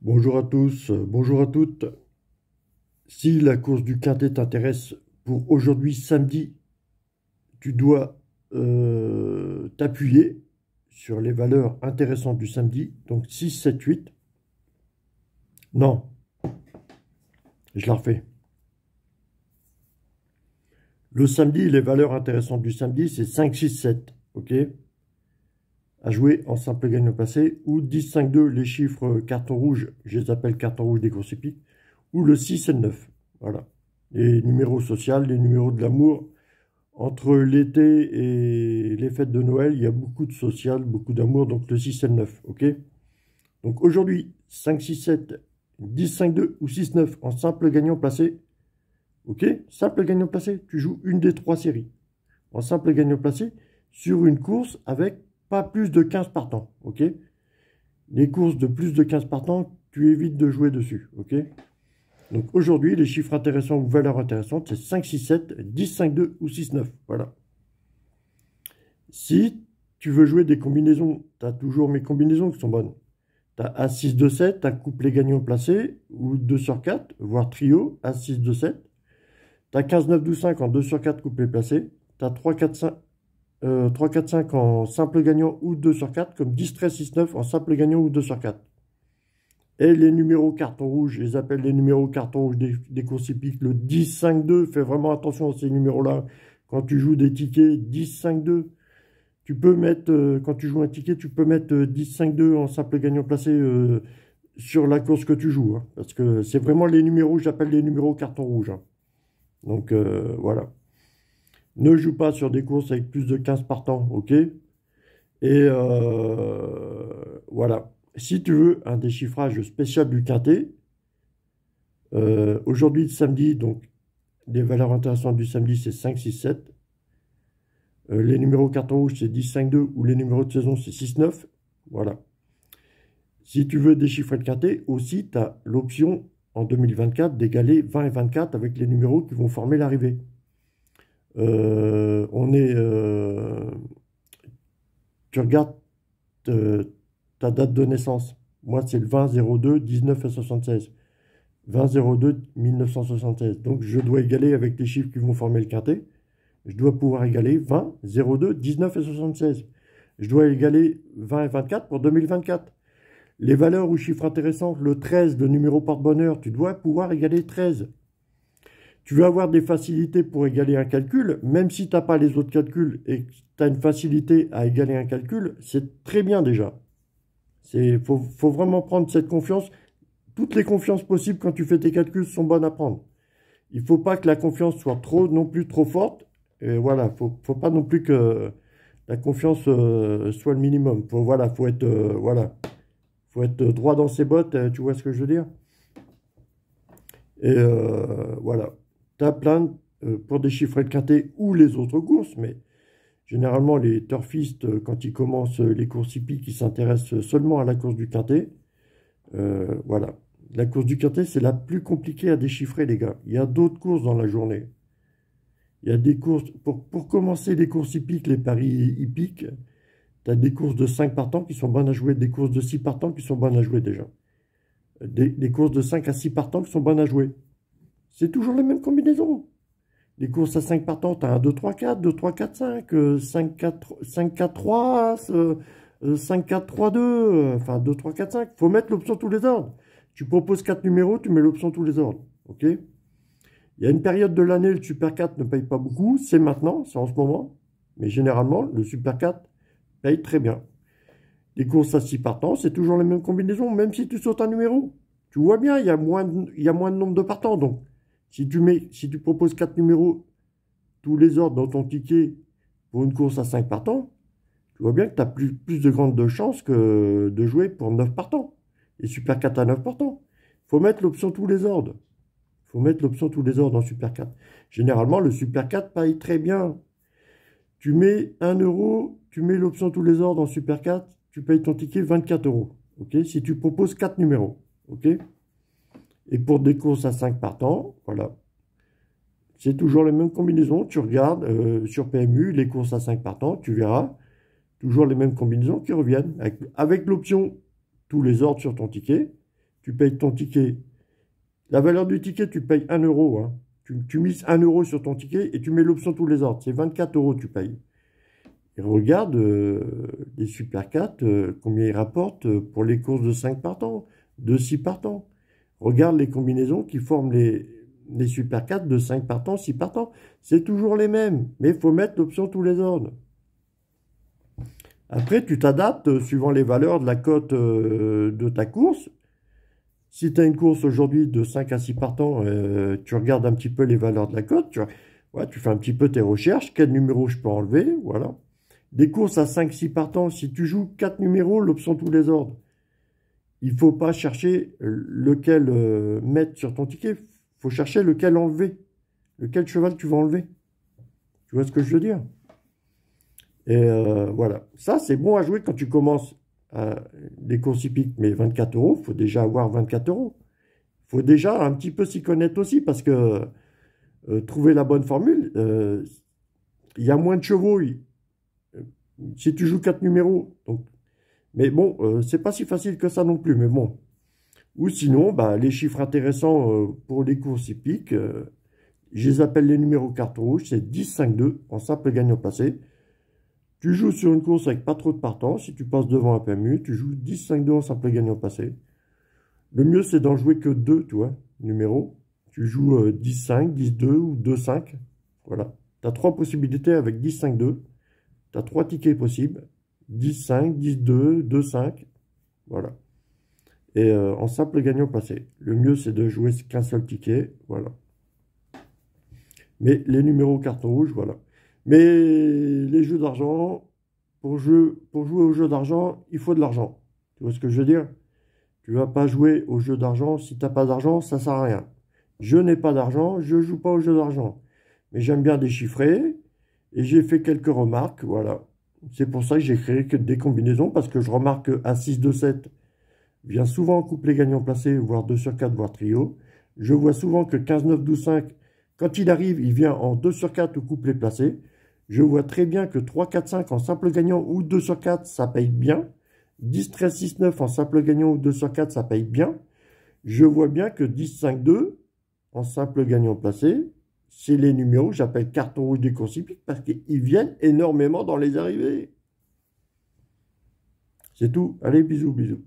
Bonjour à tous, bonjour à toutes. Si la course du Quintet t'intéresse pour aujourd'hui samedi, tu dois t'appuyer sur les valeurs intéressantes du samedi, donc 6, 7, 8. Non, je la refais. Le samedi, les valeurs intéressantes du samedi, c'est 5, 6, 7, ok? À jouer en simple gagnant placé, ou 10, 5, 2, les chiffres carton rouge, je les appelle carton rouge des courses hippiques, ou le 6 et le 9. Voilà. Les numéros sociaux, les numéros de l'amour. Entre l'été et les fêtes de Noël, il y a beaucoup de social, beaucoup d'amour, donc le 6 et le 9, ok? Donc aujourd'hui, 5, 6, 7, 10, 5, 2 ou 6, 9 en simple gagnant placé, ok? Simple gagnant placé, tu joues une des trois séries. En simple gagnant placé, sur une course avec pas plus de 15 partants, ok? Les courses de plus de 15 partants, tu évites de jouer dessus, ok? Donc aujourd'hui, les chiffres intéressants ou valeurs intéressantes, c'est 5, 6, 7, 10, 5, 2 ou 6, 9. Voilà. Si tu veux jouer des combinaisons, tu as toujours mes combinaisons qui sont bonnes. Tu as As-6, 2, 7, tu as couplet gagnant placé, ou 2 sur 4, voire trio, As-6, 2, 7. Tu as 15, 9, 12, 5 en 2 sur 4 couplet placé. Tu as 3, 4, 5, 3, 4, 5 en simple gagnant ou 2 sur 4, comme 10, 13, 6, 9 en simple gagnant ou 2 sur 4. Et les numéros carton rouge, je les appelle les numéros carton rouge des courses hippiques. Le 10, 5, 2, fais vraiment attention à ces numéros-là. Quand tu joues des tickets 10, 5, 2, tu peux mettre, quand tu joues un ticket, tu peux mettre 10, 5, 2 en simple gagnant placé sur la course que tu joues, hein, parce que c'est vraiment les numéros, j'appelle les numéros carton rouge, hein. Donc voilà. Ne joue pas sur des courses avec plus de 15 partants, ok? Et voilà. Si tu veux un déchiffrage spécial du quintet, aujourd'hui, samedi, donc les valeurs intéressantes du samedi, c'est 5, 6, 7. Les numéros carton rouge, c'est 10, 5, 2, ou les numéros de saison, c'est 6, 9. Voilà. Si tu veux déchiffrer le quintet, aussi, tu as l'option en 2024 d'égaler 20 et 24 avec les numéros qui vont former l'arrivée. Tu regardes ta date de naissance. Moi, c'est le 20-02, 19 et 76. 20-02, 1976. Donc, je dois égaler avec les chiffres qui vont former le quintet. Je dois pouvoir égaler 20, 02, 19 et 76. Je dois égaler 20 et 24 pour 2024. Les valeurs ou chiffres intéressants, le 13, le numéro porte-bonheur, tu dois pouvoir égaler 13. Tu veux avoir des facilités pour égaler un calcul, même si tu n'as pas les autres calculs et que tu as une facilité à égaler un calcul, c'est très bien déjà. Faut vraiment prendre cette confiance. Toutes les confiances possibles quand tu fais tes calculs sont bonnes à prendre. Il ne faut pas que la confiance soit non plus trop forte. Et voilà, faut pas non plus que la confiance soit le minimum. Faut être droit dans ses bottes, tu vois ce que je veux dire? Et voilà. Tu as plein pour déchiffrer le quintet ou les autres courses, mais généralement les turfistes, quand ils commencent les courses hippiques, ils s'intéressent seulement à la course du quintet. Voilà. La course du quintet, c'est la plus compliquée à déchiffrer, les gars. Il y a d'autres courses dans la journée. Il y a des courses, pour commencer les courses hippiques, les paris hippiques, tu as des courses de 5 partants qui sont bonnes à jouer, des courses de 6 partants qui sont bonnes à jouer déjà. Des courses de 5 à 6 partants qui sont bonnes à jouer. C'est toujours les mêmes combinaisons. Les courses à 5 partants, tu as un 2, 3, 4, 2, 3, 4, 5, 5, 4, 5, 4, 3, 5, 4, 3, 2, enfin 2, 3, 4, 5. Il faut mettre l'option tous les ordres. Tu proposes 4 numéros, tu mets l'option tous les ordres. Ok? Il y a une période de l'année, le Super 4 ne paye pas beaucoup. C'est maintenant, c'est en ce moment. Mais généralement, le Super 4 paye très bien. Les courses à 6 partants, c'est toujours les mêmes combinaisons, même si tu sautes un numéro. Tu vois bien, il y a moins de nombre de partants. Donc, si tu proposes 4 numéros, tous les ordres dans ton ticket pour une course à 5 partants, tu vois bien que tu as plus de grandes chances que de jouer pour 9 partants. Et Super 4 à 9 partants. Il faut mettre l'option tous les ordres. Il faut mettre l'option tous les ordres dans Super 4. Généralement, le Super 4 paye très bien. Tu mets 1 euro, tu mets l'option tous les ordres en Super 4, tu payes ton ticket 24 euros. Okay, si tu proposes 4 numéros. Okay, et pour des courses à 5 partants, voilà. C'est toujours les mêmes combinaisons. Tu regardes sur PMU, les courses à 5 partants, tu verras. Toujours les mêmes combinaisons qui reviennent. Avec l'option tous les ordres sur ton ticket. tu payes ton ticket. La valeur du ticket, tu payes 1 euro. Hein. Tu mises 1 euro sur ton ticket et tu mets l'option tous les ordres. C'est 24 euros tu payes. Et regarde les Super 4, combien ils rapportent pour les courses de 5 partants, de 6 partants. Regarde les combinaisons qui forment les Super 4 de 5 partants, 6 partants. C'est toujours les mêmes, mais il faut mettre l'option tous les ordres. Après, tu t'adaptes suivant les valeurs de la cote de ta course. Si tu as une course aujourd'hui de 5 à 6 partants, tu regardes un petit peu les valeurs de la cote. Tu fais un petit peu tes recherches. Quel numéro je peux enlever? Voilà. Des courses à 5-6 partants, si tu joues 4 numéros, l'option tous les ordres. Il ne faut pas chercher lequel mettre sur ton ticket. Il faut chercher lequel enlever. Lequel cheval tu vas enlever. Tu vois ce que je veux dire? Et voilà. Ça, c'est bon à jouer quand tu commences des courses hippiques. Mais 24 euros, il faut déjà avoir 24 euros. Il faut déjà un petit peu s'y connaître aussi parce que trouver la bonne formule, il y a moins de chevaux. Si tu joues 4 numéros. Donc, mais bon, c'est pas si facile que ça non plus. Mais bon. Ou sinon, bah, les chiffres intéressants pour les courses hippiques, je les appelle les numéros carte rouge. C'est 10-5-2 en simple gagnant passé. Tu joues sur une course avec pas trop de partants. Si tu passes devant un PMU, tu joues 10-5-2 en simple gagnant passé. Le mieux, c'est d'en jouer que 2, tu vois, numéros. Tu joues 10-5, 10-2 ou 2-5. Voilà. Tu as 3 possibilités avec 10-5-2. Tu as 3 tickets possibles. 10-5, 10-2, 2-5. Voilà. Et en simple gagnant passé. Le mieux, c'est de jouer qu'un seul ticket. Voilà. Mais les numéros carton rouge, voilà. Mais les jeux d'argent, pour jouer aux jeux d'argent, il faut de l'argent. Tu vois ce que je veux dire? Tu ne vas pas jouer aux jeux d'argent. Si tu n'as pas d'argent, ça ne sert à rien. Je n'ai pas d'argent, je ne joue pas aux jeux d'argent. Mais j'aime bien déchiffrer. Et j'ai fait quelques remarques, voilà. C'est pour ça que j'ai créé des combinaisons, parce que je remarque qu'un 6-2-7 vient souvent en couplet gagnant placé, voire 2 sur 4, voire trio. Je vois souvent que 15-9-12-5, quand il arrive, il vient en 2 sur 4 ou couplet placé. Je vois très bien que 3-4-5 en simple gagnant ou 2 sur 4, ça paye bien. 10-13-6-9 en simple gagnant ou 2 sur 4, ça paye bien. Je vois bien que 10-5-2 en simple gagnant placé, c'est les numéros que j'appelle carton rouge des courses hippiques parce qu'ils viennent énormément dans les arrivées. C'est tout. Allez, bisous, bisous.